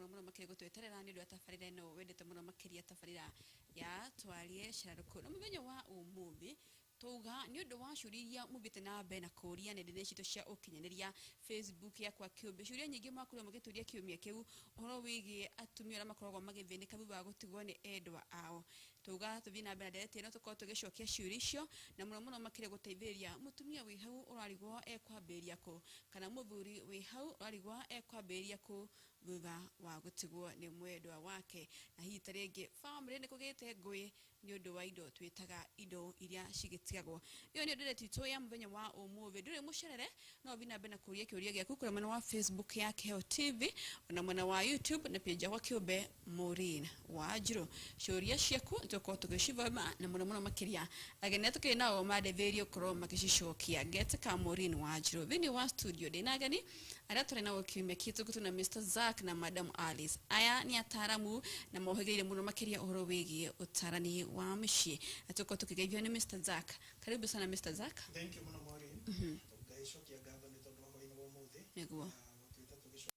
muno makiri gutweterera ni ndu atafarira no wendete muno makiri atafarira ya twarie shiraruko no muthenya wa umuthi tuga ni undu wa shuriria mubite na bena kuria nende cito cia ukinyaniria Facebook yakwa kiumbe shuria nyingi makuru mugituria kiumia kiu horo wigi atumia makoragwo magithinika biba gutigwo ni endwa ao tuga tubina bena direct no tuko tugicokia shuricio na muno makire guteithiria mutumia wi hau urarigwo ekwambiria ko kana muthuri wi hau urarigwo ekwambiria ko thutha wa gutigwo ni mwendwa wake na hihi taringi family ni kugite ngui ni undu wa indo twitaga indo iria cigitigagwo iyo ni ndio tito ya muthenya wa umuthi ndure mucerere no bina bena kuria kiuria giaku kuri mwena wa Facebook ya Keo TV na mwena wa YouTube na page ya Kiumbe Maureen Wanjiru shuria ciaku tuko tugicivama na muno makiria agene tukinao madetherio koro magishicokia gete ka Maureen Wanjiru thini wa studio dinagani ara tore na kiumia kitu gutuna Mr. Zack na Madam Alice aya ni ataramu na mohegeire muno makiria uhoro wigie utarani wa mshi atuko tukigeithio ni Mr. Zack karibu sana Mr. Zack. Thank you muno Maureen tugaishokia gatho ni tondu wa hoini wa muthi niguo tuita tugisho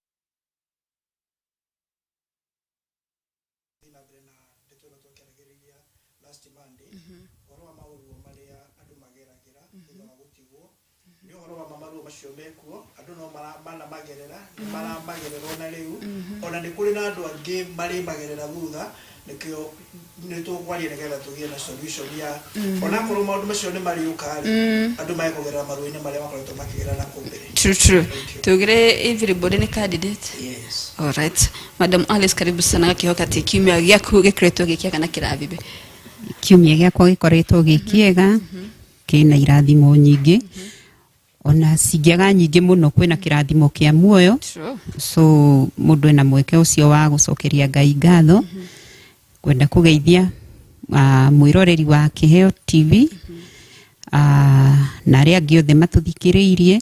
ina brena tetona tukerageria last Monday horo wa mauru maria andu mageragira thutha wa gutigwo ni horo wa mamaru macio mekuo andu no mana magerera mara magerera na riu ona ni kuri na andu angi mari magerera thutha nikio ni tukwaria nigetha tugie na solution ya ona kuru maundu macio ni mari ukari andu maikugerera maruini maria makoretwo makigera na kumbere true tugire everybody ni candidate. Yes, all right. Madam Alice karibu sana kihoka kiumia giaku gikretwo gikiaga na kirathibe kiumia giakwa gikoretwo gikiega kina irathimo nyingi ona singiaga nyingi muno kwina kirathimo kia muoyo so mundu ena mweke ucio wa gucokeria Ngai ngatho kwenda kugeithia mwiroreri wa Keo TV na aria angi othe matuthikiriirie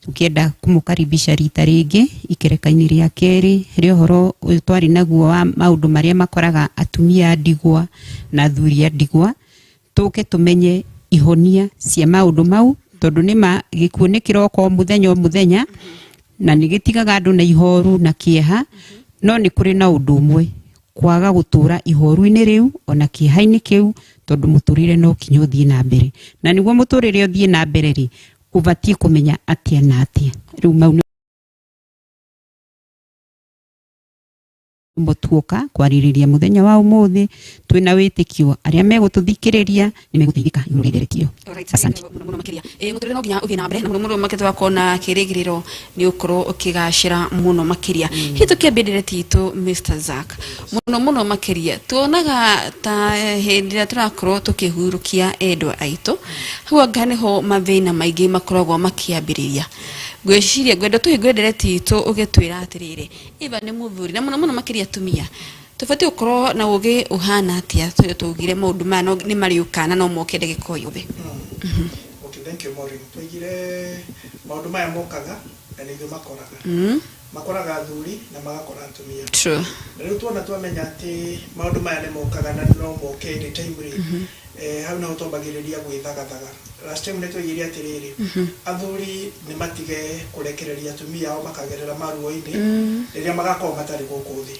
tukienda kumukaribisha rita ringi ikerekaini ria keri rio horo uyu twari naguo wa maundu maria makoraga atumia ndigwa na thuri ndigwa tuke tumenye ihonia cia maundu mau tondu nima gikuo ni kiroko muthenya na nigitigaga andu na ihoru na kieha no ni kuri na undu umwe kwaga gutura ihoru-ini riu ona kieha-ini kiu tondu muturire no kinyo thie na mbere na niguo muturire uthie na mbere ri ubatie kumenya atia na atia riu mau mbotuoka kwaririria muthenya wa umuthi twina witikio aria megututhikiriria ni meguteithika irugirerekio. Asante muno makiria muturire no ginya uthie na mbere na muno maketwa kona kirigiriro ni ukoro ukigashira muno makiria hito kiambirire tito Mr. Zack muno makiria tuonaga ta hindira turakoro tukihurukia endwa aitu huwa gane ho mathina maingi makoragwo makiambiriria gweciria gwenda tuhigwendere tito ugetwira atirire iba ni muthuri na muno makiria tumia tufati ukoro na uge uhana atia tugire maundu ma ni mariukana no mokende gikoyube. Okay, thank you Maureen. Twigire maundu maya mokaga na nigio makoraga makoraga thuri na magakora atumia. True. Riu tuona twamenya ati maundu maya ni mokaga na no mokende time ri hau na utobagiriria gwithagathaga last time neto yiri atiriri athuri ni matige kurekereria atumia ao makagerera maruo-ini riria magakoma matari gukuthi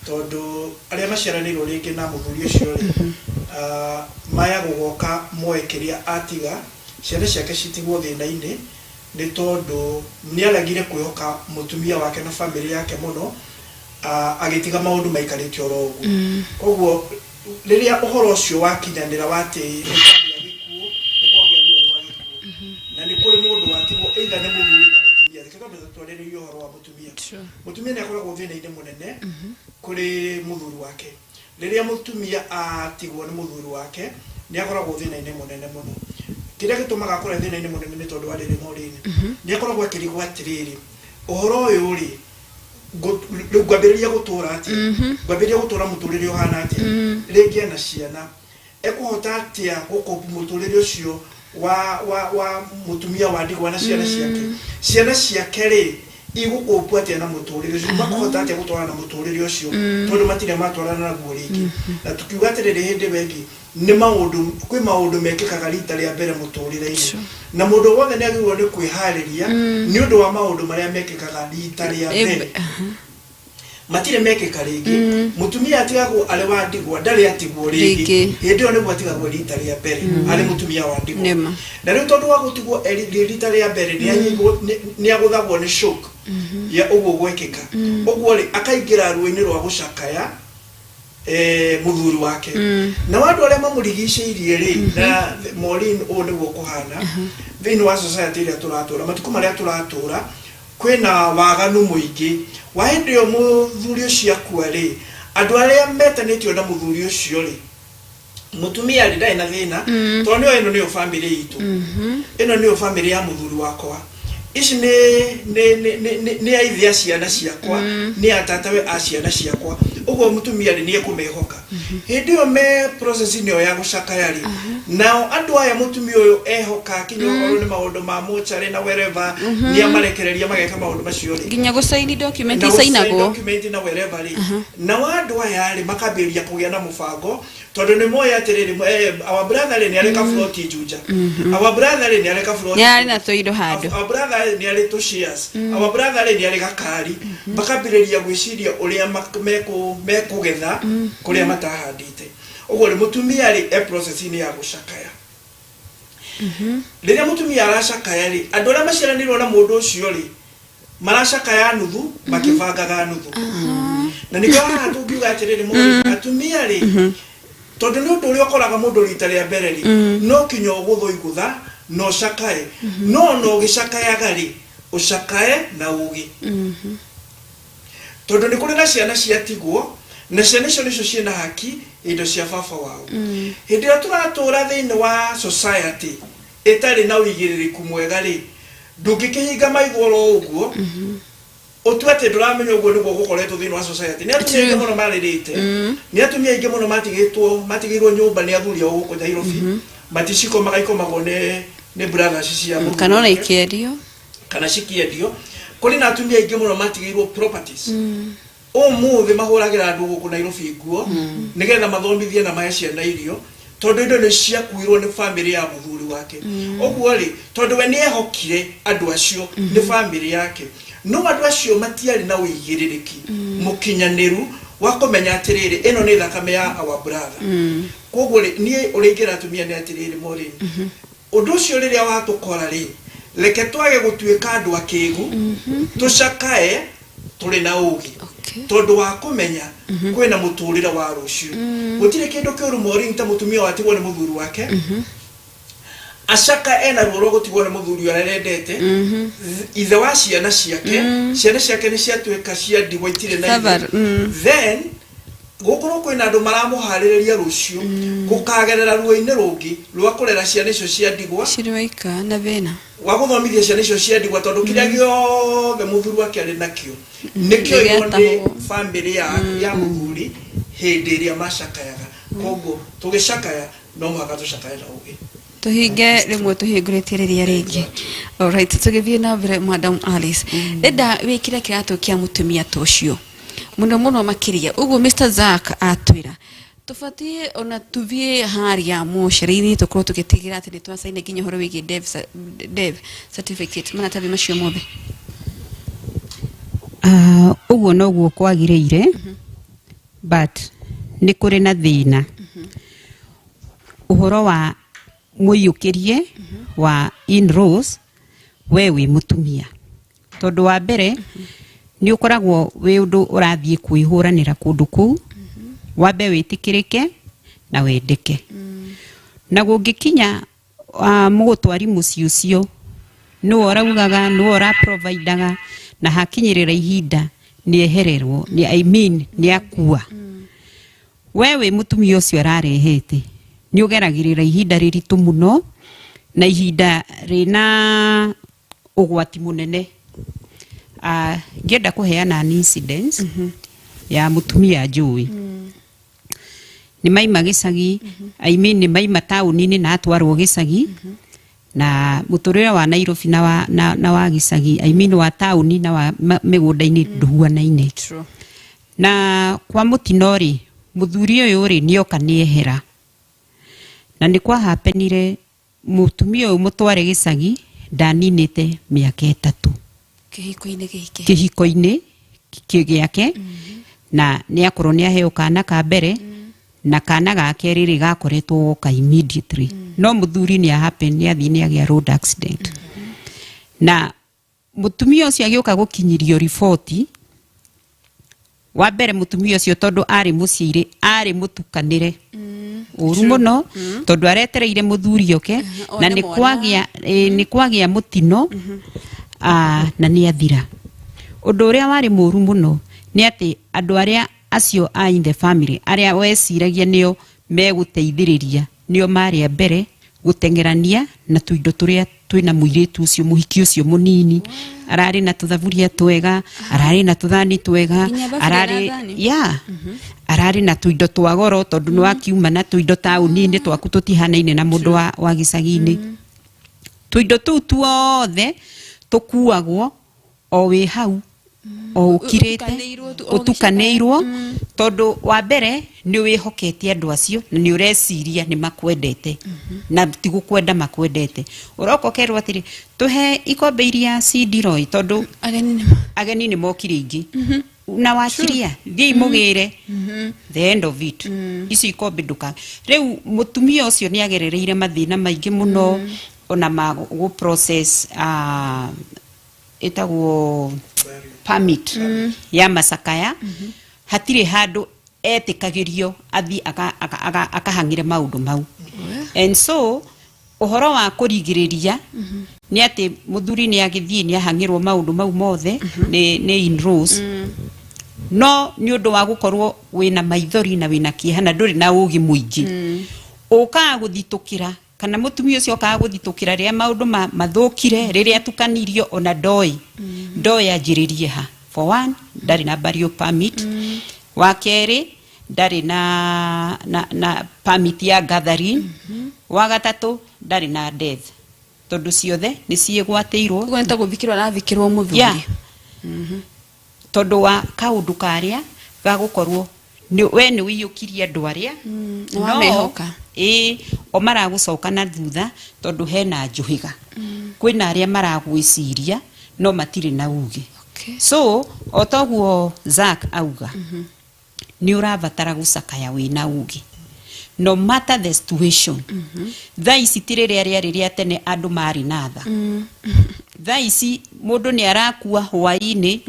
tondu aria maciaranirwo ringi na muthuri ucio ri maya gugoka mwekeria atiga ciana ciake citigwo thina-ini ni tondu ni aragire kwihoka mutumia wake na family yake muno agitiga maundu maikarite oro uguo koguo riria uhoro ucio wakinyanira wati nikwagia gikuo nikwagia ruo rwa gikuo na ni kuri mundu watigwo either ni muthuri na mutumia kikaga mbezo twariririo uhoro wa mutumia ni akoragwo thina-ini munene kuri muthuri wake riria mutumia atigwo ni muthuri wake ni akoragwo thina-ini munene muno kiria gitumaga akore thina-ini munene ni tondu wa riri Maureen ni akoragwo akirigwo atiriri uhoro uyu ri gwambiriria gutura ati gwambiriria gutura muturire uhana ati ringi na ciana ekuhota atia gukopu muturire ucio wa mutumia wa ndigwa na ciana ciake ri igukopu atia na muturire ucio makuhota atia gutwara na muturire ucio tondu matire matwarana naguo ringi na tukiuga atiriri hindi wengi ni kwi maundu mekikaga rita ria mbere muturire-ini na mundu wothe ni agirwo ni kwihariria ni undu wa maundu maria mekikaga rita ria mbere matire meke karingi mutumia atigagwo ale wa ndigwa ndari atigwo ringi hindi yo niguo atigagwo rita ria mbere ale mutumia wa ndigwa na riu tondu wa gutigwo rita ria mbere ni aguthagwo ni shock ya uguo gwekeka uguo ri akaingira ruini rwa gucakaya muthuri wake na wandu aria mamurigiceirie ri na Maureen o niguo kuhana thini wa society ria turatura matuku maria turatura kwina waganu muingi wa hindi yo muthuri ucio akua ri andu aria metanitio na muthuri ucio ri mutumia ri ndai na thina tondu ino niyo family itu ino niyo family ya muthuri wakwa ici ni aithia ciana ciakwa ni atatawe a ciana ciakwa uguo mutumia ri ni kumehoka hindi yo me process ni yo ya gucakaya ri nao andu aya mutumia uyu ehoka kinyoro ni maundu ma mochari na wherever ni amarekereria mageka maundu macio ri ginya go sign document isainagwo document na wherever ri na andu aya ri makabiria kugia na mubango tondu ni moya atiriri our brother ri ni areka float juja our brother ri ni areka float ni ari na toido hado our brother ni ari to shares our brother ri ni areka kari makabiria gwiciria uria mekugetha kuria matahandite uguo ri mutumia ri process ni ya gucakaya riria mutumia aracakaya ri andu aria maciaranirwo na mundu ucio ri maracakaya nuthu makibangaga nuthu na nikyo haha tungiuga atiriri mundu atumia ri tondu ni undu uria ukoraga mundu rita ria mbere ri no kinya uguthuigutha no cakae no gicakayaga ri ucakae na ugi tondu ni kuri na ciana ciatigwo na ciana icio nicio ciena haki indo cia baba wao hindi ria turatura thiini wa society itari na uigiririku mwega ri ndungikihinga maithoro uguo utwete nduramenya uguo niguo gukoretwo thiini wa society ni atumia ingi muno maririte ni atumia ingi muno matigirwo nyumba ni athuri ao guku Nairobi maticiko magaikomagwo ni brothers cia kanona ikiendio kana cikiendio kuri na atumia ingi muno matigirwo properties umuthi mahuragira andu guku Nairobi nguo nigetha mathomithie na mahe ciana irio tondu indo ni ciakuirwo ni family ya muthuri wake uguo ri tondu we ni ehokire andu acio ni family yake no andu acio matiari na uigiririki mukinyaniru wa kumenya atiriri ino ni thakame ya our brother koguo ri ni uringira atumia ni atiriri Maureen undu ucio riria watukora ri reke twage gutuika andu akigu tucakae turi na ugi tondu wa kumenya kwina muturira wa rucio gutire kindu kiuru Maureen ta mutumia watigwo ni muthuri wake acaka ena ruoro gutigwo ni muthuri arendete ithe wa ciana ciake ni ciatuika cia ndigwa itire na then gukorwo kwina andu maramuhaririria rucio gukagerera ruo-ini rungi rwa kurera ciana icio cia ndigwa ciriwaika na bena wa guthomithia ciana icio cia ndigwa tondu kiria giothe muthuri wake ari nakio nikio yone family ya muthuri hindi iria macakayaga koguo tugicakaya no mwaka tucakaya na ugi tuhinge rimwe tuhinguritie riria ringi alright tugithie na mbere Madam Alice enda wikira kiratu kia mutumia tocio muno makiria uguo Mr Zack atwira tufatie ona tuvie haria mosheri-ini tukorwo tugitigira ati ni twasaine nginya horo wigi dev certificate mana tabi macio mothe uguo noguo kwagiriire but ni kuri na thina uhoro wa muyukirie wa in-laws wewe mutumia tondu wa mbere ni ukoragwo we undu urathie kuihuranira kundu kuu wambe witikirike na wendeke na gungikinya mugutwari muci ucio no oraugaga no ora providaga na hakinyirira ihinda ni ehererwo ni akua wewe mutumia ucio ararehete ni ugeragirira ihinda riritu muno na ihinda rina ugwati munene ngenda kuheana incidents ya mutumia njui ni maima gicagi ni maima tauni-ini na atwarwo gicagi na muturira wa Nairobi na wa gicagi wa tauni na wa migunda-ini nduhuanaine na kwa mutino ri muthuri uyu ri nioka niehera na ni kwa hapenire mutumia uyu mutware gicagi ndaninite miaka 3 kihiko-ini giake na nä akorwo nä aheo kana ka mbere na kana ga kerä rä gakoretwo woka immediately no muthuri nä happen nä athii nä agä road accident na mutumia ucio agioka gukinyirio riboti wa mbere mutumia ucio tondu ari muciire ari mutukanire uru muno tondu aretereire muthuri oke na ni kwagia mutino na ni athira undu uria wari muru muno ni ati andu aria acio a in the family aria weciragia nio meguteithiriria nio mari mbere gutengerania na tuindo turia twina muiritu ucio muhiki ucio munini arari na tuthaburia twega arari na tuthani twega arari arari na tuindo twa goro tondu no akiuma na tuindo tauni-ini twaku tutihanaine na mundu wa gicagi-ini tuindo tu tuothe tukuagwo o wi hau o ukirite utukaneirwo tondu wa mbere ni wihoketie andu acio na ni ureciria ni makwendete na tigukwenda makwendete urokokerwo atiri tuhe ikombe iria cindiroi tondu ageni ni mokire ingi na wakiria thii mugire the end of it ici ikombe nduka riu mutumia ucio ni agerereire mathina maingi muno ona go process etagwo permit ya Masakaya hatire handu etikagirio athi akahangire maundu mau and so uhoro wa kurigiriria ni ati muthuri ni agithie ni ahangirwo maundu mau mothe ni in rules no ni undu wa gukorwo wina maithori na wina kiehana nduri na ugi muingi uka guthitukira kana mutumia ucio ka guthitukira ria maundu mathukire riria tukanirio ona ndoi ajiririe ha for one ndari na burial permit wa keri ndari na permit ya gathering wa gatatu ndari na death tondu ciothe ni ciegwateirwo gwenta guthikirwa na thikirwo muthuri tondu wa kaundu karia gagukorwo ni we ni wiyukiria andu aria no mehoka o maragucoka na thutha tondu hena njuhiga kwina aria maragwiciria no matire na uge so otoguo Zack auga ni urabatara gucakaya wina uge no matter the situation thaisi tirire aria tene andu mari natha thaisi mundu ni arakua hwaini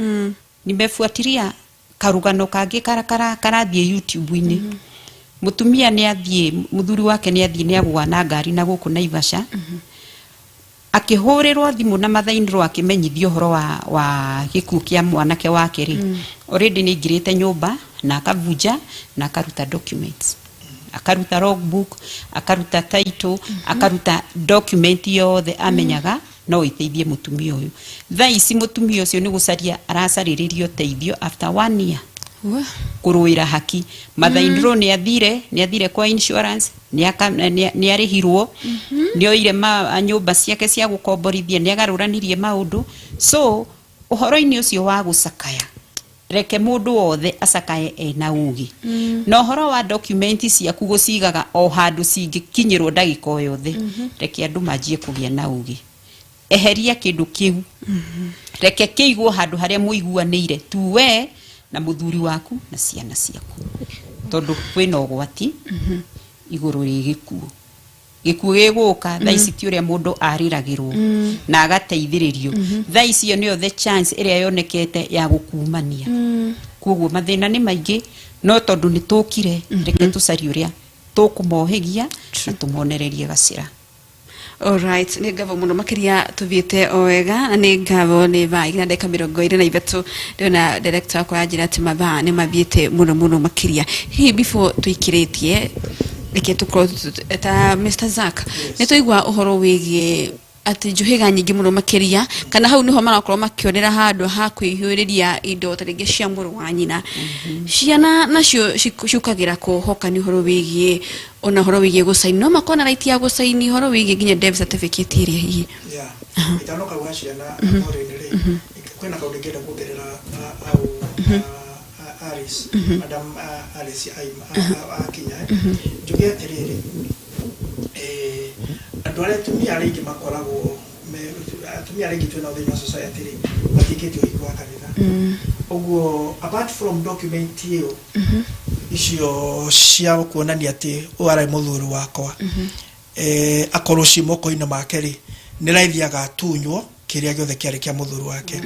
nimefuatilia karugano kangi karathie YouTube-ini mutumia ni athie muthuri wake ni athie ni agwa na ngari na guku Naivasha akihurirwo thimu na mathainiro akimenyithio horo wa gikuo kia mwanake wake ri already ni ngirite nyumba na akavunja na akaruta documents akaruta logbook akaruta title akaruta document yothe amenyaga no iteithie mutumia uyu thaisi mutumia ucio ni gucaria aracaririo teithio after 1 year kuruira haki mathainiro ni athire kwa insurance ni arihirwo ni oire nyumba ciake cia gukomborithia ni agaruranirie maundu so uhoro-ini ucio wa gucakaya reke mundu wothe acakaye ena ugi no horo wa document ciaku gucigaga o handu cingikinyirwo ndagika o yothe reke andu manjie kugia na ugi eheria kindu kiu reke kiigwo handu haria muiguanire tu we na muthuri waku na ciana ciaku tondu kwina ugwati iguru ri gikuo giguka thaisi ti uria mundu ariragirwo na agateithiririo thaisi yo niyo the chance iria yonekete ya gukumania koguo mathina ni maingi no tondu ni tukire reke tucari uria tukumohegia na tumonererie gacira. Alright, ni ngavo muno makiria tuthiete owega na ni ngavo ni vai na ndeka 23 ndona director kwa ajira ati mathaa ni mathiete muno makiria hi before tuikiritie reke tukoro ta Mr. Zack ni tuigwa uhoro wigie ati njuhiga nyingi muno makiria kana hau niho marakorwo makionera handu ha kwihuriria indo taringi cia muru wa nyina ciana nacio ciukagira kuhoka ni uhoro wigie ona horo wigie gusaini no makona right ya gusaini horo wigie nginya death certificate iria hihi itanoka gwa ciana horo-ini kwina kaundu ngenda kuongerera au Alice Madam Alice akinya njuge atiriri andu aria tumia aringi makoragwo atumia aringi twina thina society ri matikitio ikwa kanitha Oguo apart from document hiyo icio cia kuonania ati uarai muthuru wakwa akorwo ci moko-inĩ make ri nĩ raithi agatunywo kiria giothe kiari kia muthuru wake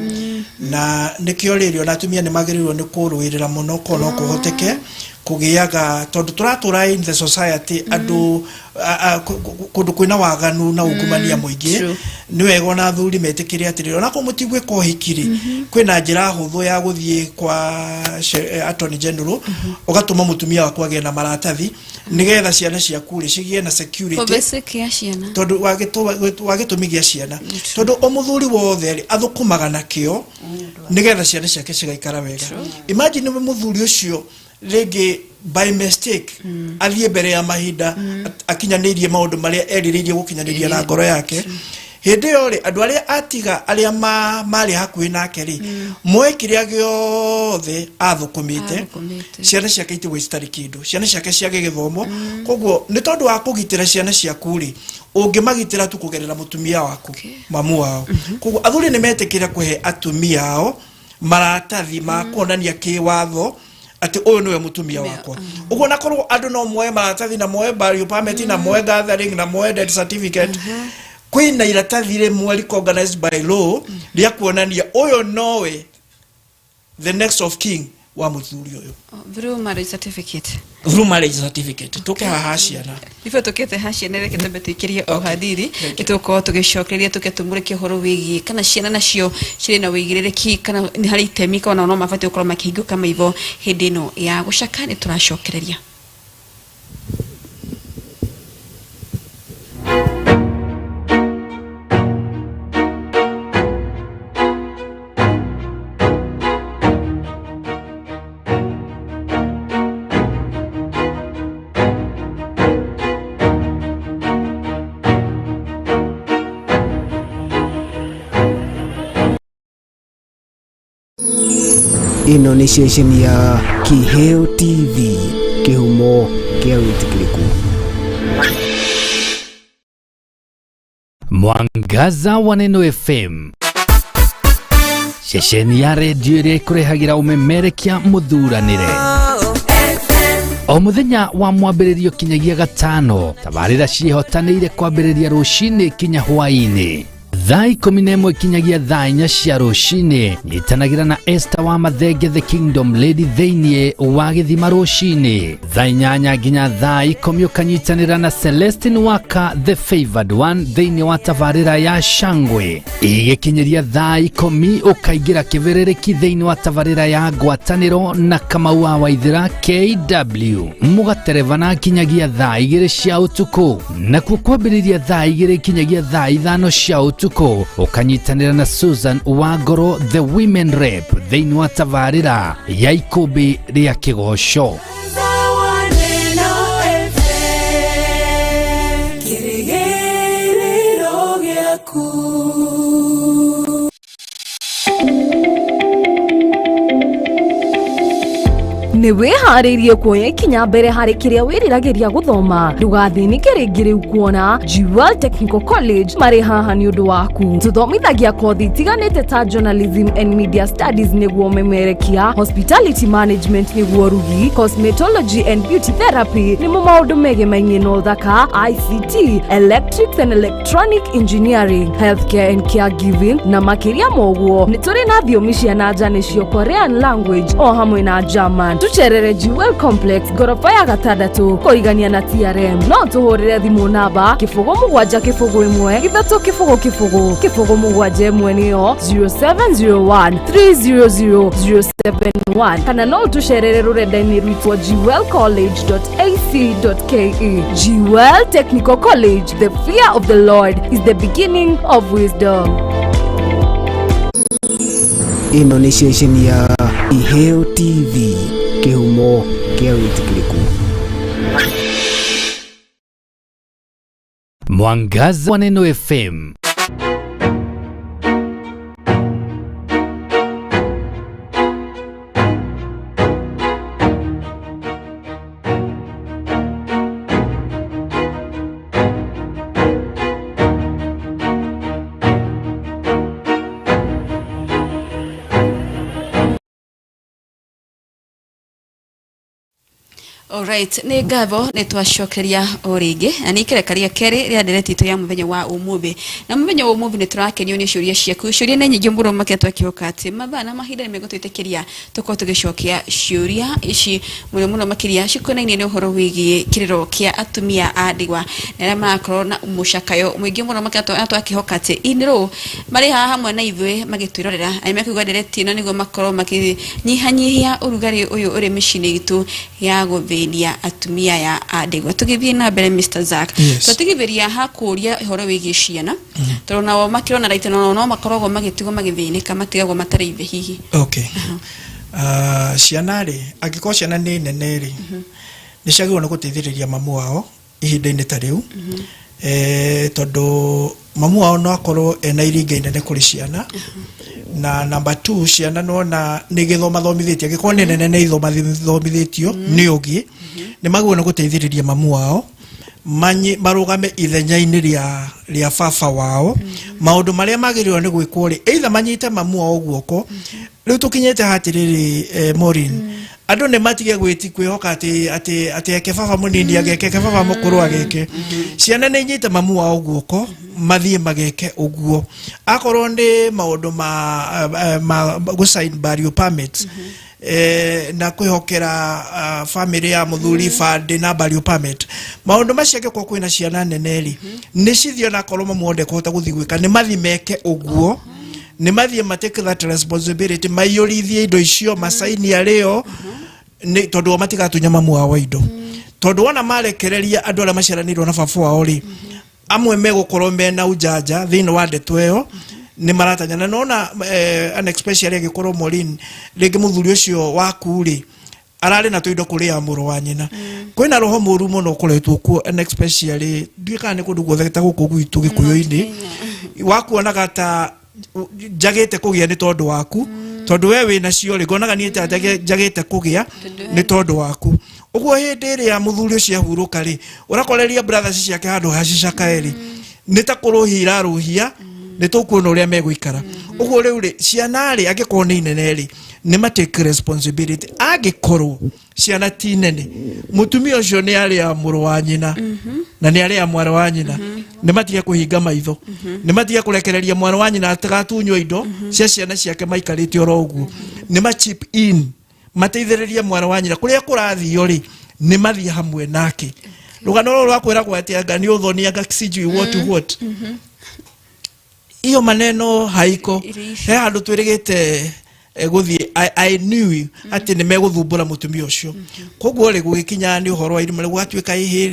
na nikio riri ona atumia ni magirirwo ni kurũirĩra muno kono kuhoteke kugiaga tondu turatura in the society andu kundu kwina waganu na ungumania muingi ni wega ona athuri metikire atiri ona ko mutigwe ko hikiri kwina njira huthu ya guthie kwa attorney general ugatuma mutumia wakwa agena maratathi nigetha ciana ciaku ri cigie na security tondu wagitumigia ciana tondu o muthuri wothe ri athukumaga nakio nigetha ciana ciake cigaikara wega imagine muthuri ucio rege by mistake athie mbere ya mahinda akinyanirie maundu maria eriririe gukinyaniria na ngoro yake hindi yo ri andu aria atiga aria mari hakuhi nake ri moekiria giothe athukumite ciana ciake itigwe citari kindu ciana ciake ciage githomo koguo ni tondu wa kugitira ciana ciaku ri ungimagitira tu kugerera mutumia waku mamu wao koguo athuri ni metikira kuhe atumia ao maratathi ma kuonania kiwatho ati uyu niwe mutumia wakwa uguo nakorwo andu no moe maratathi na moe burial permit na moe gathering na moe death certificate kwina iratathi rimwe recognized by law ria kuonania uyu nowe the next of king wa muthuri uyu through marriage certificate tuke hahashia na ife tukete hashia nere ketembe tuikirie o hadithi ituko tugicokereria tuketumurike horo wigi kana ciana nacio ciri na wigirereki kana ni hari itemika ona no mabati ukorwo makihinguka maitho hindi no ya gucaka ni turacokereria ino ni station ya Kiheo TV kihumo kia witikiriku Mwangaza wa Neno FM station ya radio ire kurehagira umemerekia muthuranire o muthenya wa mwambiririo kinyagia gatano tabarira cihotanire kwambiriria rucini kinya hwaini thaa 11 kinyagia thaa 4 cia rucini nyitanagira na Esther wa Mathenge the Kingdom Lady theinie wa githima rucini thaa 8 nginya thaa 10 ukanyitanira na Celestine Waka the Favored One theinie wa tabarira ya Shangwe igikinyiria thaa 10 ukaingira kivirereki theinie wa tabarira ya Ngwataniro na Kamau wa Waithira KW mugaterevana kinyagia thaa 2 cia utuku na kwambiriria thaa 2 kinyagia thaa 5 cia utuku ukanyitanira na Susan Wagoro the Women Rep theinie wa tabarira ya ikumbi ria Kigosho ni wihariirie kuoya ikinya mbere hari kiria wiriragiria guthoma ndugathinike ringi riu kuona Jewel Technical College mari haha ni undu waku tuthomithagia kothi tiganite ta journalism and media studies niguo memerekia hospitality management niguo rugi cosmetology and beauty therapy ni maundu mege maingi no thaka ICT electrics and electronic engineering healthcare and caregiving na makiria moguo ni turi na thiomi cia nanja nicio Korean language o hamwe na German tucherere Jewel Complex gorofa ya gatandatu kurigania na TRM no tuhurire thimu namba 0771 niyo 0701300071 kana no tucherere rurenda-ini rwitu wa jewelcollege.ac.ke. Jewel Technical College, the fear of the Lord is the beginning of wisdom. ino ni station ya Kiheo TV kihumo kia witikiriku Mwangaza wa Neno FM Alright, ni ngavo ni twacokeria oringi na ni kirekaria keri ria ndiretitu ya muthenya wa umuthi na muthenya wa umuthi ni turakenio ni ciuria ciaku ciuria ni nyingi muno maketwa kihoka ati mabana mahinda nimegutwitikiria tuko tugicokia ciuria ici muno makiria cikonainie ni uhoro wigie kiriro kia atumia adigwa na makoro na mucakayo mwingi muno maketwa kihoka ati iniro mari haha hamwe na ithwe magitwirorera ai mekuga ndireti na nigo makoro makinyihanyihia urugari uyu uri micini gitu ya guthi atumia ya adigwa tugithie na mbere Mr. Zack tutigiberia hakuria horo wigi ciana turona wa makirona right no makorogwo magitigo magithinika matigagwo matariithe hihi okay ciana ri agiko ciana ni nene ri ni ciagirwo na guteithiriria mamu wao ihinda-ini ta riu tondu mamu wao no akorwo ena iringa inene kuri ciana na number 2 ciana nona ni githoma thomithitie giko ni nene ni ithoma thomithitio ni ugi ni magwo na guteithiriria mamu wao marugame ithenya-ini ria baba wao maundu maria magirirwo ni gwikwo ri either manyite mamu wao guoko riu tukinyete hatiriri Maureen andu ne matige gwiti kwihoka ati ake baba munini ageke baba mukuru ageke ciana ni nyite mamu wao guoko mathie mageke uguo akorwo ndi maundu ma go sign burial permits na kwihokera family ya muthuri fund na burial permit maundu maciake kwa kwina ciana neneri ni cithio na koloma muonde kohota guthigwika ni mathi meke uguo ni mathi matake that responsibility mayurithie indo icio masaini areo ni tondu matigatunya mamu wa indo tondu wana marekereria andu ala maciaranirwo na baba wao ri amwe megukorwo mena ujaja thini wa ndeto iyo ni maratanya na nona unexpecially agikorwo Maureen ringi muthuri ucio waku ri arari na tuindo kuria muru wa nyina kwina roho muru muno kuretwo ku unexpecially ndika ni kundu gutheta guku gwitu gikuyu-ini wakuona gata jagete kugia ni tondu waku tondu we wina cio ri ngonaga ni ta jagete kugia ni tondu waku uguo hindi ri ya muthuri ucio ahuruka ri urakoreria brothers ciake handu hacicakaeri ni ta kuruhira ruhia ni tukuona uria meguikara uguo riu ri ciana ri agikorwo ni nene ri ni matake responsibility agikorwo ciana ti nene mutumia ucio ni ari ya muru wa nyina na ni ari ya mwara wa nyina ni matige kuhinga maitho ni matige kurekereria mwara wa nyina atagatunywa indo cia ciana ciake maikarite oro uguo ni ma chip in mateithiriria mwara wa nyina kuria kurathio ri ni mathi hamwe nake rugano rwo rwakwira gwatianga ni uthoni anga sijui what iyo maneno haiko he andu twirigite guthie I knew ati ni meguthumbura mutumia ucio koguo ri gugikinya ni uhoro wa irima gwatuika ihi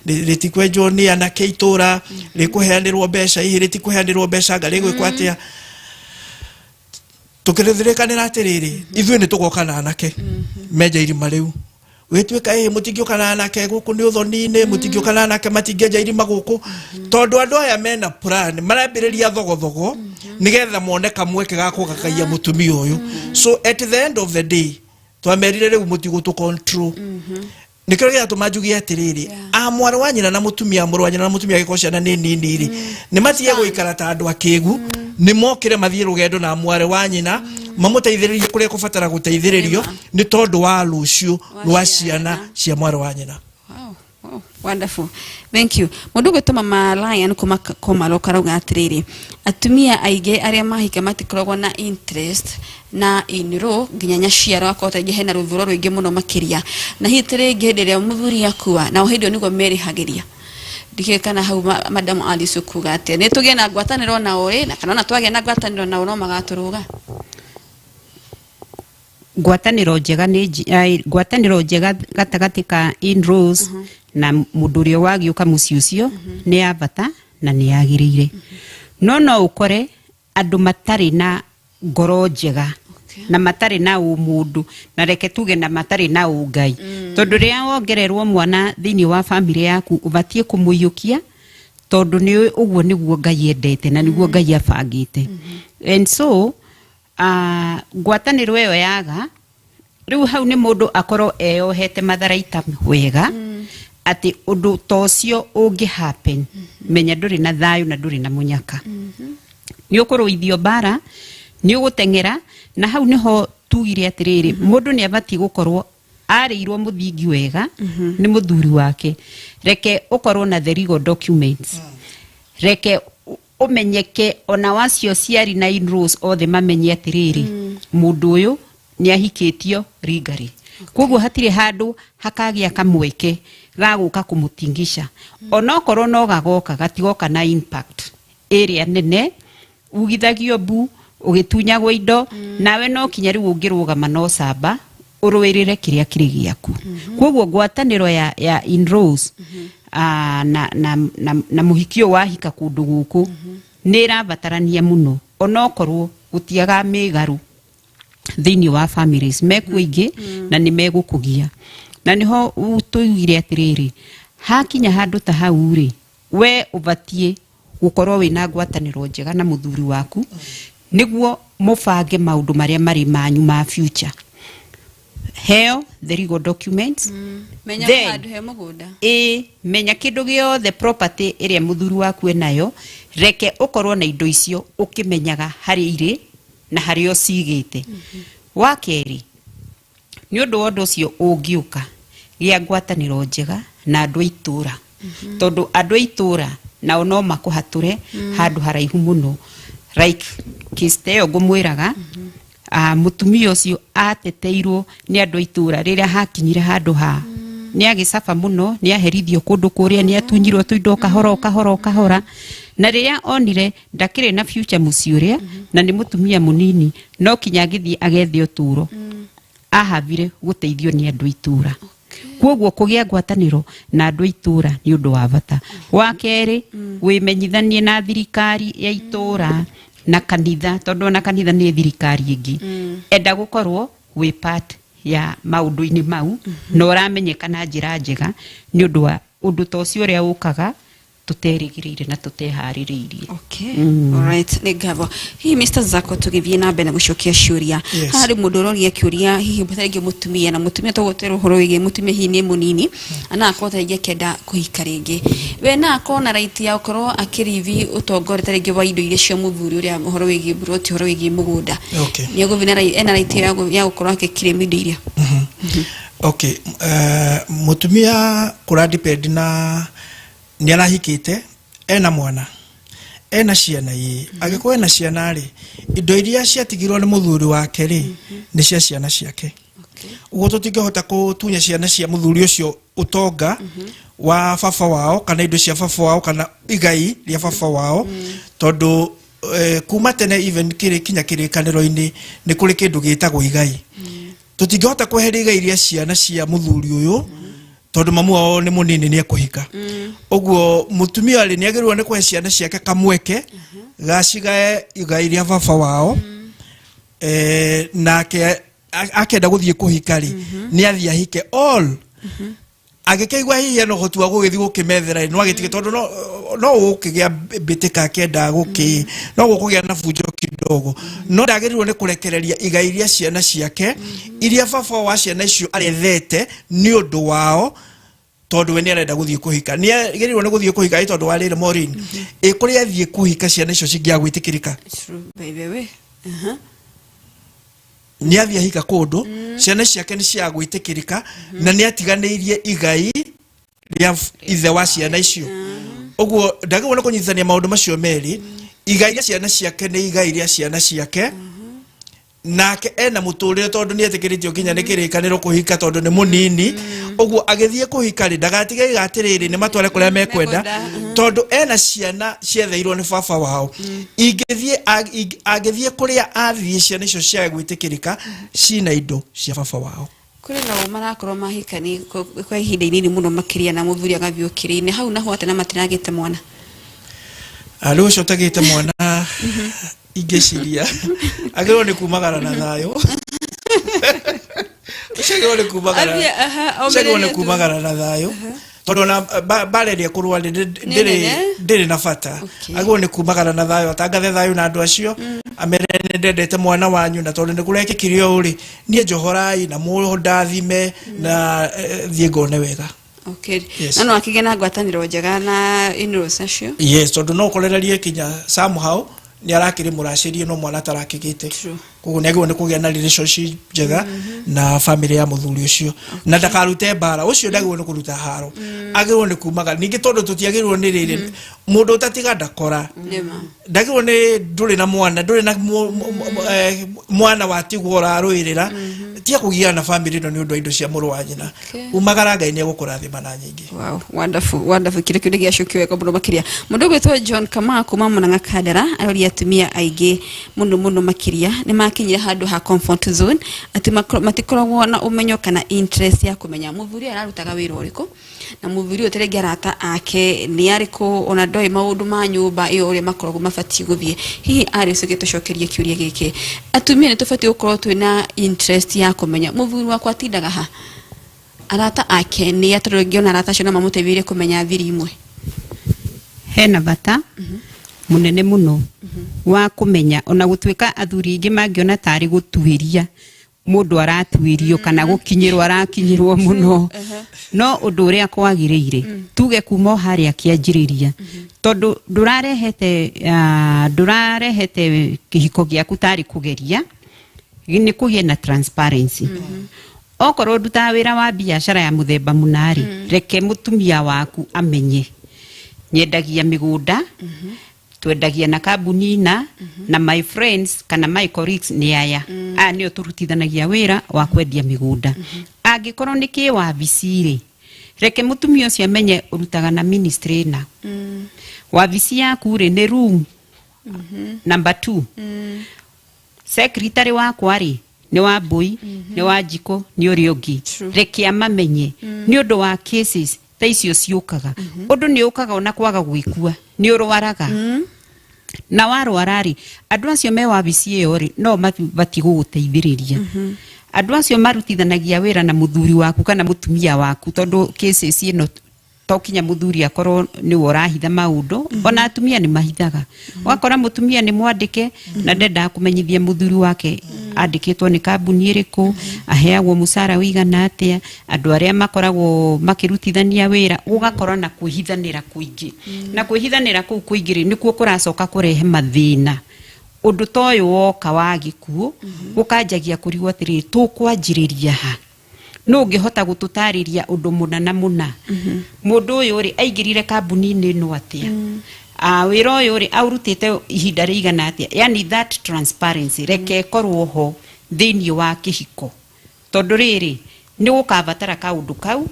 ritikwenjwo ni anake itura rikuheanirwo mbeca ihi ritikuheanirwo mbeca ngari gwikwatia tukirithirikanira atiriri ithuĩ ni tugoka na anake menja irima riu wetweka mutingioka na anake guku ni uthoni-ini mutingioka na anake matingenja irima guku tondu andu aya mena plan marambiriria thogothogo nigetha mone kamweke gako gakaia mutumia uyu so at the end of the day twamerire riu mutigo to control nikiro gia tumajugia atiriri amwara wa nyina na mutumia muru wa nyina na mutumia gikocia na nini ri ni matie guikara ta andu akigu ni mokire mathie rugendo na amware wa nyina mamuteithiririe kuria kubatara guteithiririo ni tondu wa rucio rwa ciana cia mware wa nyina. Wow, wonderful. Thank you. Mundu gwituma ma lion kuma lokarauga atiriri atumia aige aria mahika matikoragwo na interest na iniro nginya ciaro akota hena ruthuro rwingi muno makiria na hitire ngenderia muthuri akua na uhindio nigo meri hagiria dikekana hau madam Alice kuga ati ni tugie na ngwataniro na ori na kana twage na ngwataniro na no magaturuga ngwataniro njega gatagati ka in-laws na mundu wa giuka muci ucio ni abata na ni agirire no ukore andu matari na ngoro njega na matari na umundu na reke tuge na matari na ungai tondu ria wongererwo mwana thini wa family yaku ubatie kumuyukia tondu ni uguo niguo Ngai endete na niguo Ngai abangite and so ngwataniro iyo yaga riu hau ni mundu akoro eyohete matharaita wega ati undu tocio ungi happen menya nduri na thayu na nduri na munyaka ni ukuruithio bara ni ugutengera na hau niho tugire atiriri mundu ni abati gukorwo areirwo muthingi wega ni muthuri wake reke ukorwo na the legal documents reke umenyeke ona wacio ciari na in-laws othe mamenye atiriri mundu uyu ni ahikitio legally koguo hatire handu hakagia kamweke gaguka kumutingisha ona okorwo no gagoka gatigoka na impact area nene ugithagio bu ugitunyagwo indo nawe no kinya riu ungirugama no samba urwirire kiria kiri giaku koguo ngwataniro ya in-laws na muhikio wahika kundu guku nira batarania muno ona okorwo gutiaga migaru thini wa families mekuingi na ni megukugia na niho tuigire atiriri hakinya handu ta hau ri we ubatie gukorwo wina ngwataniro njega na muthuri waku niguo mubange maundu maria mari manyu ma future heo the legal documents menya handu he mugunda menya kindu giothe property iria muthuri waku enayo reke ukorwo na indo icio ukimenyaga hari ire na hari o cigite wakeri ni undu wa undu ucio ungiuka gia ngwataniro njega na andu aitura tondu andu aitura na no makuhature handu haraihu muno like kisteo ngumwiraga mutumia ucio ateteirwo ni andu aitura riria hakinyire handu ha ni agicafa muno ni aherithio kundu kuria ni atunyirwo tuindo kahora na riria onire ndakire na future muciuria na ni mutumia munini no kinya ngithie agethe uturo ahavire guteithio ni andu aitura koguo kugia ngwataniro na andu aitura ni undu wa bata wakeri wimenyithanie na thirikari ya itura na kanitha tondu na kanitha ni thirikari ingi enda gukorwo wi part ya maundu-ini mau no ramenyeka na njira njega ni undu wa undu tocio ria ukaga tuterigirire na tutehaririirie. Okay. All right. Negavo. Hii Mr. Zako tugithie na mbere gucokia ciuria. Hari mundu uroria kiuria hihi mutarige mutumia na mutumia tugotero horo wige mutumia hihi ni munini ana akotarige kenda kuhika ringi. We na akona right ya ukorwo akirivi utongore tarige wa indo ile cia muthuri uria horo wige broti horo wige mugunda. Okay. Ni governor ena right ya ukorwo akikire indo iria. Okay. Mutumia kura depend na ni arahikite ena mwana ena ciana yi agikuwa ena ciana ri indo iria ciatigirwo ni muthuri wake ri ni cia ciana ciake ugo tutingehota kutunya ciana cia muthuri ucio utonga wa baba wao kana indo cia baba wao kana igai ria baba wao tondu kuma tene even kiri kinya kiri kaniro-ini ni kuri kindu gitagwo igai tutingehota kweheria igai ria ciana cia muthuri uyu tondu mamu wao ni munini ni ekuhika uguo mutumia ari ni agirwo ni kwe ciana ciake kamweke gacigae igai ria baba wao nake akenda guthie kuhika ri ni athia hike all agikeigwa hihi no hotu agugithii gukimethera no agitige tondu no ukigia bitika kenda guki no gukugia na fujo kidogo no ndagirwo ni kurekereria igai ria ciana ciake iria baba wa ciana icio arethete ni undu wao tondu we ni arenda guthie kuhika ni agirwo ni guthie kuhika tondu wa rire Maureen kuri athie kuhika ciana icio cingiagwitikirika baby we ni athia hika kundu ciana ciake ni cia gwitikirika na ni atiganirie igai ria ithe wa ciana icio uguo ndagirwo ni kunyithania maundu macio meri igai ria ciana ciake ni igai ria ciana ciake nake ena muturire tondu ni etikiritie kinya ni kirikaniro kuhika tondu ni munini uguo agithie kuhika ri ndagatige igatiriri ni matware kuria mekwenda tondu ena ciana cietheirwo ni baba wao ingithie agithie kuria athie ciana icio cia gwitikirika cina indo cia baba wao kuri na marakorwo mahikani kwa ihinda inini muno makiria na muthuri agaviukirine hau naho atena matinagite mwana alo cio tagite mwana igeciria agirwo ni kumagara na thayo agirwo ni kumagara na thayo tondu na bareria kurwa ndiri na bata agirwo ni kumagara na thayo atangathe thayo na andu acio amerene ndendete mwana wanyu na tondu ni kurekikirio uri nie njohorai na mudathime na thie ngone wega. Okay. Yes. Nano akigena ngwataniro njega na in-laws acio. Yes, tondu no kurererie kinya somehow ni arakiri muracirie no mwana tarakigite koguo ni agirwo ni kugia na relationship njega na family ya muthuri ucio na ndakarute bara ucio ndagirwo ni kuruta haro agirwo ni kumaga ningi tondu tutiagirwo ni riri mundu utatiga ndakora ndagirwo ni nduri na mwana watigwo raruirira tia kugia na family no ni undu indo cia muru wa nyina umagara Ngai ni egukurathima na nyingi. Wow, wonderful kile kile giacukio weka muno makiria mundu gwitwa John Kama kuma Murang'a Kandara arori atumia aige muno makiria ni makinyira handu ha comfort zone ati matikoragwo na umenyo kana interest ya kumenya muthuri ararutaga wira uriku na muthuri uterege arata ake ni ariku ona ndoi maundu ma nyumba iyo uri makoragwo mafati guthie hihi ari cugite cokerie kiuria giki atumia ni tufati gukorwo twina interest ya kumenya muthuri wakwa atindaga ha arata ake ni atorogio na arata cio na mamutevire kumenya thiri imwe hena bata munene muno wa kumenya ona gutwika athuri ingi mangiona tari gutuiria mundu aratuirio kana gukinyirwo arakinyirwo muno no undu uria kwagiriire tuge kuma haria kianjiriria tondu ndurarehete kihiko giaku tari kugeria ni kugie na transparency okorwo nduta wira wa biashara ya muthemba munari reke mutumia waku amenye nyendagia migunda twendagia na kambuni na my friends kana my colleagues ni aya ni oturutithanagia wira wa kwendia migunda angikorwo ni ki wa visiri reke mutumia ucio amenye urutaga na ministry na wa visi yaku ri ni room number 2 secretary wakwa ri ni wa boy ni wa jiko ni uri ungi reke amamenye ni undu wa cases taicio ciukaga undu ni ukaga ona kwaga gwikua ni urwaraga na warwarari andu acio me wa bisi iyo ri no mabati guguteithiriria andu acio marutithanagia wira na muthuri waku kana mutumia waku tondu cases ino tokinya muthuri akorwo ni worahitha maundu ona atumia ni mahithaga wakora mutumia ni mwandike na ndenda kumenyithia muthuri wake andikitwo ni kambuni iriku aheagwo musara wigana atia andu aria makoragwo makirutithania wira ugakorwo na kuhithanira kuingi na kuhithanira kuu kuingiri nikuo kuracoka kurehe mathina undu toyo woka wagikuo ukanjagia kurigwo atiri tukwanjiriria ha no ngihota gututariria undu muna mundu uyu ri aingirire kambuni-ini no atia wira uyu ri aurutite ihinda rigana atia yani that transparency reke korwo ho thini wa kihiko tondu riri ni gukabatara kaundu kau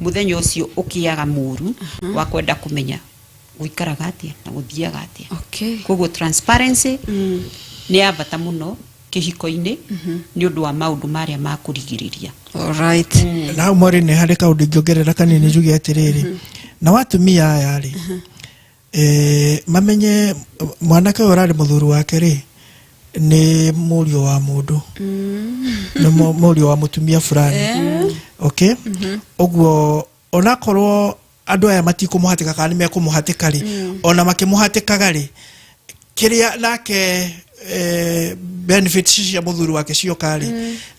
muthenya ucio ukiaga muru wa kwenda kumenya guikaraga atia na guthiaga atia koguo transparency ni abata muno kihiko-ini ni undu wa maundu maria makurigiriria. Alright. Na umori ni hari kaundu ngiongerera kanini njuge atiriri na watumia aya ri mamenye mwanake urari muthuri wake ri ni murio wa mundu ni murio wa mutumia fulani okay oguo onakorwo andu aya matikumuhatika kana mekumuhatika ri ona makimuhatikaga ri kiria nake benefits cia muthuri wake cio kari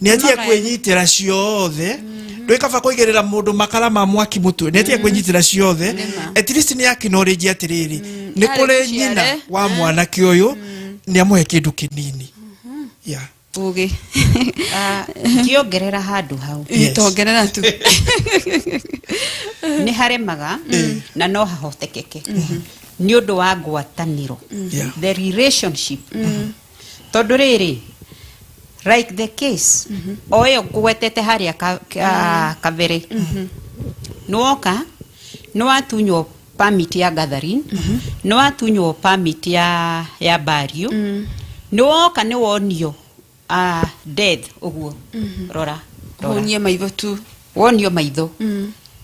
ni atia kwenyitira ciothe ndoikaba kuigerera mundu makara ma mwaki mutwe ni atia kwenyitira ciothe at least ni acknowledge atiriri ni kure nyina wa mwana kioyo ni amuhe kindu kinini yeah uge kiongerera handu hau tongerera tu ni haremaga na no hahotekeke ni undu wa ngwataniro the relationship tondu riri like the case oyo ngwetete haria kavere nuoka no atunywo permit ya gathering no atunywo permit ya burial nuoka ni wonio death uguo rora wonio maitho tu wonio maitho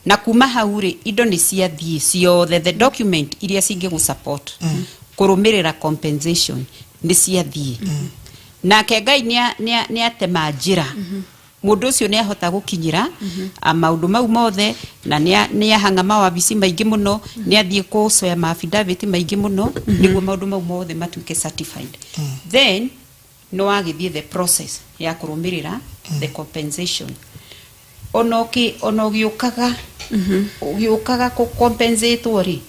na kuma hauri indo ni ciathie ciothe the document iria cinge gu support kurumirira compensation ni ciathie na Ngai ni atema njira mundu ucio ni ahota gukinyira maundu mau mothe na ni ahanga mawabisi maingi muno ni athie kucoya affidavit maingi muno niguo maundu mau mothe matuike certified then no agithie the process ya kurumirira the compensation onogiukaga ugiukaga ku compensate ori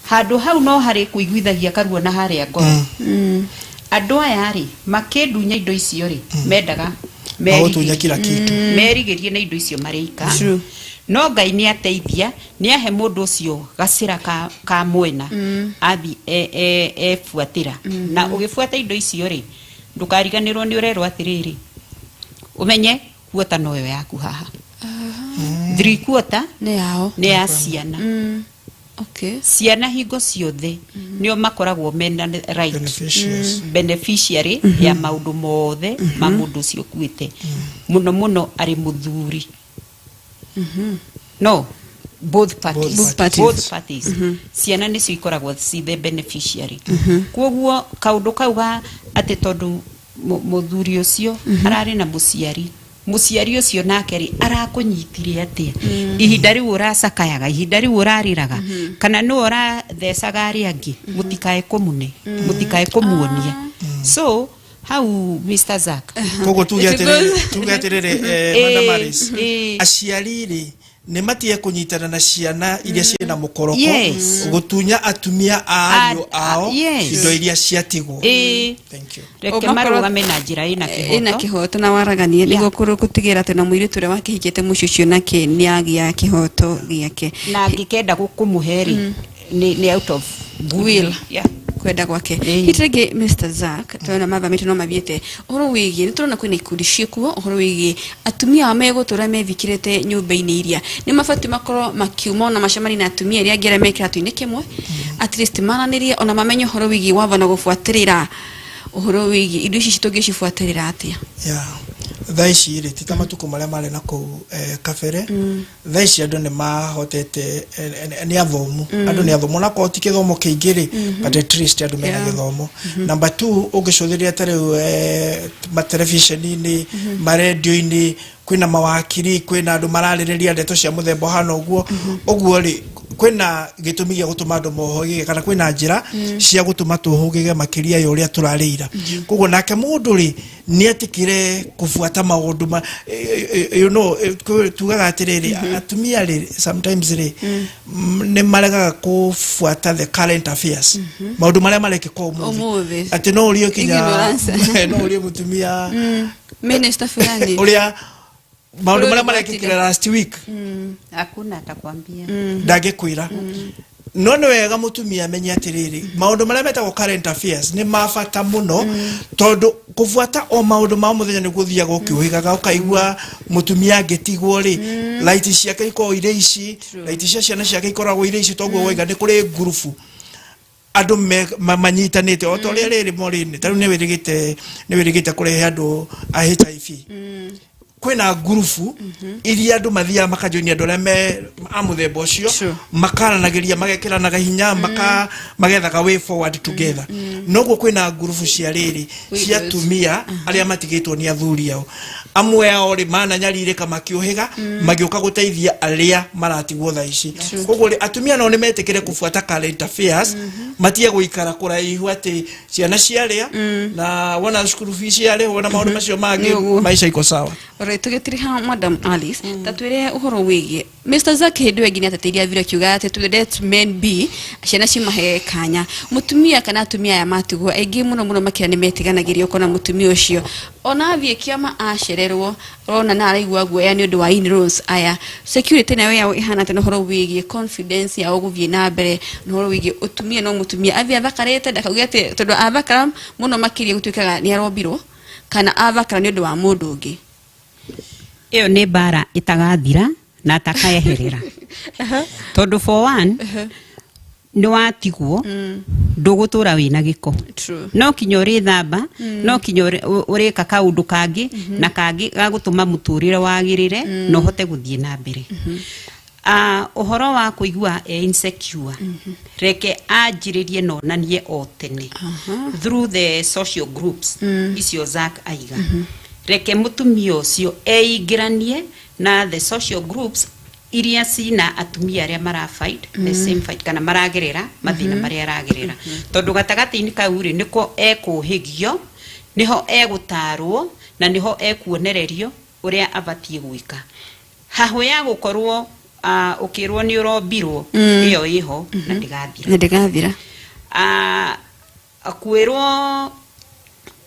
handu hau no hari kuiguithagia karuo na haria ngoro andu aya ri makindunya indo icio ri mendaga merigeria kila kitu merigerie na indo icio marika no Ngai ni ateithia ni ahe mundu ucio gacira ka mwena athi fuatira na ugifuata indo icio ri ndukariganirwo ni urerwo atiriri umenye kuota noyo yaku haha 3 quarter ni ya ciana okay ciana hingo ciothe nio makoragwo mena right beneficiary ya maundu mothe ma mundu cio kuite muno ari muthuri no both parties ciana ni cikoragwo ci the beneficiary koguo kaundu kauga ati tondu muthuri ucio arari na muciari ucio nake arakunyitire atia ihinda riu uracakayaga ihinda riu urariraga kana no ora thecaga ari angi mutikae kumune mutikae kumuonia so how Mr. Zack kogo tugeatirire Madam Maris aciariri ne matie kunyitana na ciana iria ciena mukoroko gutunya atumia ayo ao indo iria ciatigwo thank you reke marugame na njira ina kihoto na waraganie nigo kurutigira tena mwiri ture wakihikite mucucio nake ni agia kihoto giake na ngikenda gukumuheri ni out of will kwenda gwake hitrege Mr. Zack tuna mavamite no mabiete ohoro wigi turona kwina ikundi ciekuo ohoro wigi atumia amegutura methikirete nyumba-ini iria ni mafatu makoro makiuma na macamani na atumia iria ngere mekira tuine kimwe at least mananirie ona mamenyo ohoro wigi wavana gufuatirira ohoro wigi indo ici citungicifuatirira atia thaici ri titamatuko maria mari na ku kafere thaici andu ni mahotete ni athomu andu ni athomu na ko tikithomo kiingiri but at least andu mena githomo number 2 ugicuthiria tare ma television-ini ma radio-ini kwina mawakiri kwina andu mararireria ndeto cia muthemba hana uguo ri kwina gitumi gia gutuma andu mohoge kana kwina njira cia gutuma tuhugige makiria ya uria turarira koguo nake mundu ri ni atikire kufuata maundu you know tugaga atiriri atumia ri sometimes ri ne marega kufuata the current affairs maundu maria mareke ko umuthi ati no urio kinya no urio mutumia minister fulani uria maundu maria marekikira last week hakuna atakwambia ndagikwira no wega mutumia amenye atiriri maundu maria metagwo current affairs ni mabata muno tondu kufuata o maundu ma muthenya ni guthia gukiuhigaga ukaigua mutumia ngetigwo ri light ciake iko ire ici light cia ciana ciake ikoragwo ire ici toguo waiga ni kuri gurufu andu manyitanite o toria riri morini taru ni wirigite kurehe andu a HIV kwina gurufu iria andu mathia makajonia andu aria me amuthemba ucio makaranagiria magekiranaga hinya magethaga way forward together noguo kwina gurufu cia riri cia tumia aria matigitwo ni athuri ao amwe ao ri mananyarire kama kiuhiga magioka guteithia aria maratigwo thaici koguo atumia no ni metikire kufuata current affairs matie guikara kuraihu ati ciana ciaria na wana school fees ciaria wana maundu macio mangi maisha iko sawa tugetiri ha Madam Alice tatwire uhoro wigie Mr. Zack hindwe ngini atatiria vile kiuga ati to let men be ciana cimahe kanya mutumia kana atumia ya matigwo aingi muno makira ni metiganagirio kona mutumia ucio ona athie kiama acererwo rona na araigua guoya ni undu wa in-laws aya security nayo ya ihana tena uhoro wigie confidence ya uguthie na mbere no uhoro wigie utumia no mutumia athia thakarete ndakaugia ati tondu athakara muno makiria gutuikaga ni arombirwo kana athakara ni undu wa mundu ungi iyo ni bara itagathira na takaeherera tondu for one ni watigwo ndugutura wina giko no kinyori thamba no kinyori ureka kaundu kangi na kangi gagutuma muturire wagirire no hote guthie na mbere uhoro wa kuigua insecure reke ajiririe no nanie otene through the social groups icio Zack aiga reke mutumia ucio eigiranie na the social groups iria cina atumia aria mara fight the same fight kana maragerera mathina maria aragerera tondu gatagati-ini kauri niko ekuhigio niho egutarwo na niho ekuonererio uria abatie gwika haho ya gukorwo ukirwo ni urobirwo iyo iho na ndigathira akwirwo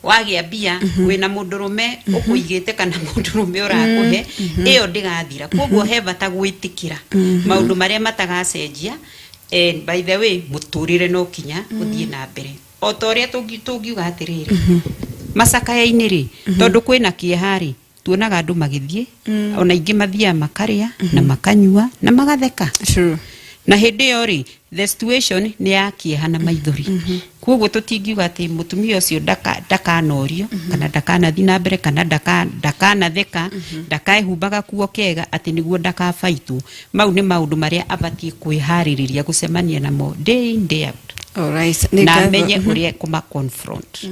wagia bia wina mundurume ukuigite kana mundurume urakuhe iyo ndigathira koguo he bata gwitikira maundu maria matagacenjia by the way muturire no kinya uthie na mbere otoria tungiuga atiriri macakayaini ri tondu kwina kiehari tuonaga andu magithie ona ingi mathia makaria na makanyua na magatheka na hindi yo ri the situation ni yakieha na maithori koguo tutingiuga ati mutumia ucio ndakanorio kana ndakanathi na mbere kana ndakanatheka ndakahumbaga kuo kega ati niguo ndakabaitwo mau ni maundu maria abatie kwihariria gucemania namo day in day out. Alright, na menye uria kuma confront.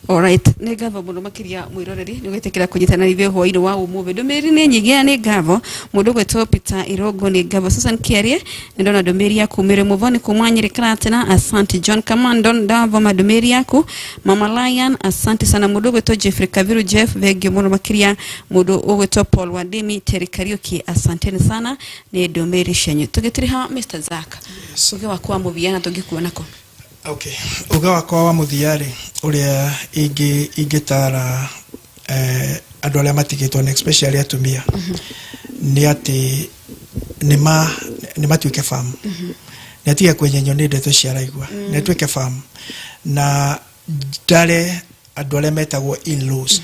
Alright, ne gava muno makiria mwiroreri ni gwetekera kunyitana ithio hwaini wa umuve ndomeri ni nyigia ni gavo mundu gwetwo Peter Irogo ni gavo Susan Kiarie ndona ndomeri yaku mere muvoni kumwanyire kratena. Asante John Kamando ndavo madomeri yaku Mama Lion. Asante sana mundu gwetwo Jeffrey Kaviru Jeff vege muno makiria mundu gwetwo Paul Wademi Terry Kariuki. Asanteni sana ni ndomeri shenyu tugitiri ha Mr. Zaka uge wakwa muviana tugikuonako. Okay, uga wakwa wa muthiari uria ingitara andu aria matigitwo especially atumia ni ati ni matuike famu ni atige kwenyenyo ni ndeto cia raigua ni tuike famu na ndare andu aria metagwo in-laws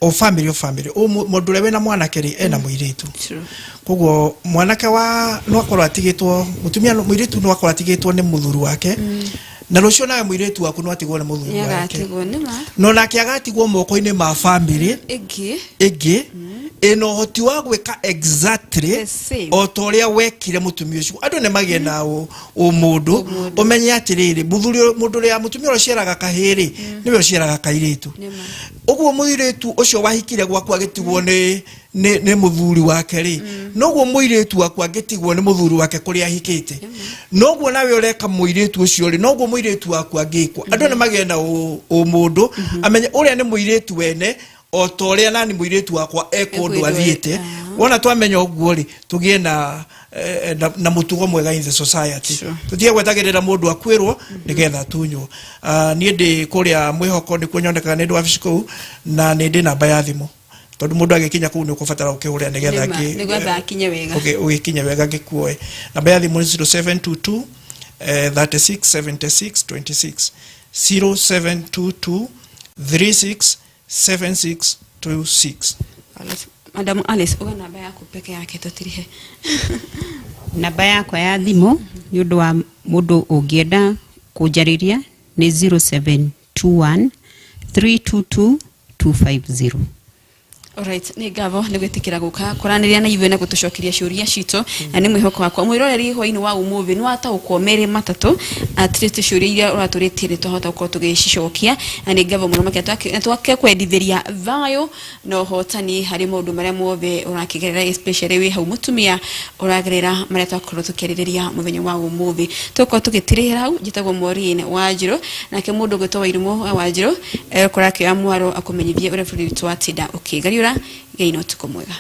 o family o mundu uria wina mwanake ri ena muiritu koguo mwanake wa no akorwo atigitwo mutumia muiritu no akorwo atigitwo ni muthuru wake na rucio nawe muiritu waku no atigwo ni muthuru wake no nake agatigwo moko-ini ma family igi eno hoti wa gwika exactly o toria wekire mutumia ucio andu ne magena o mundu umenye atiriri mundu ria mutumia ro ciaraga kahiri niwe uciaraga kairitu uguo muiritu ucio wahikire gwaku agitigwo ni muthuri wake ri noguo muiritu waku agitigwo ni muthuri wake kuria ahikite noguo nawe ureka muiritu ucio ri noguo muiritu waku agikwa andu ne magena o mundu amenye uria ni muiritu wene o toria nani muiritu wakwa ekondu athiete wona twamenya uguo ri tugie na mutugo mwega in the society tutie gwetagirira mundu akwirwo nigetha tunyo nie ndi kuria mwihoko ni kunyoneka ni ndwa fisiko na ni ndi namba ya thimu tondu mundu agikinya kuu ni ukubatara ukihuria nigetha akinye wega ugikinya wega ngikuoe namba ya thimu ni 0722 367626 0722 367626. Madam Alice uga namba yako peke yake tutirihe namba yako ya thimu yundu wa mundu ungienda kujariria ni 0721 322 250. Alright, ni gavo ni gwetikira guka kuraniria na ivyo na gutushokiria ciuria cito na ni mwihoko wakwa mwiroreri hwaini wa umuvi ni wata ukomere matatu atrete ciuria uraturitire tohota ko tugishokia na ni gavo muno maketwa twake kwendithiria vayo no hotani hari mundu maria mothe urakigerera especially we hau mutumia uragerera maria twakoro tukeriria muthenya wa umuvi tuko tugitirira hau jitagwo Maureen Wanjiru na ke mundu gwetwa Wairimu Wanjiru kurake ya mwaro akumenyithie ure bũrũri witũ wa Tida ukigariura geino tuko mwega.